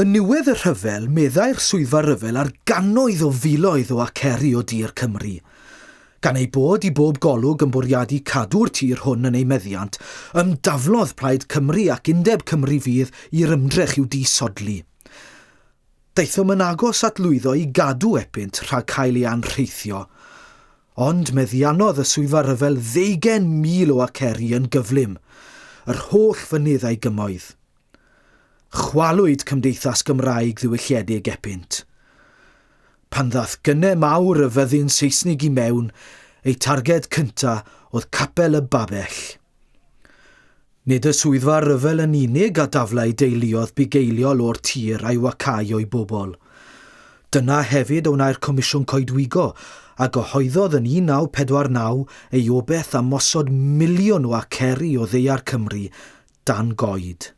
Yn niwedd y rhyfel, meddai'r swyddfa ryfel ar gannoedd o filoedd o aceri o dir Cymru. Gan ei bod i bob golwg yn bwriadu cadw'r tir hwn yn ei meddiant, ymdaflodd Plaid Cymru ac Undeb Cymru Fydd i'r ymdrech i'w disodli. Daethom yn agos at lwyddo i gadw Epynt rhag cael ei anrheithio, ond meddiannodd y swyddfa ryfel 20,000 o aceri yn gyflym, yr holl fynyddau gymoedd. Chwalwyd Cymdeithas Gymraeg ddiwylliedig Epynt. Pan ddath gynnau mawr y fyddin Saesnig i mewn, ei targed cynta oedd Capel y Babell. Nid y swyddfa ryfel yn unig a daflau deuluodd bugeiliol o'r tir a'i wacau o'i bobl. Dyna hefyd o wnae'r Comisiwn Coedwigo a gyhoeddodd yn 1949 ei obeth am osod miliwn o aceri o ddaear Cymru dan goed.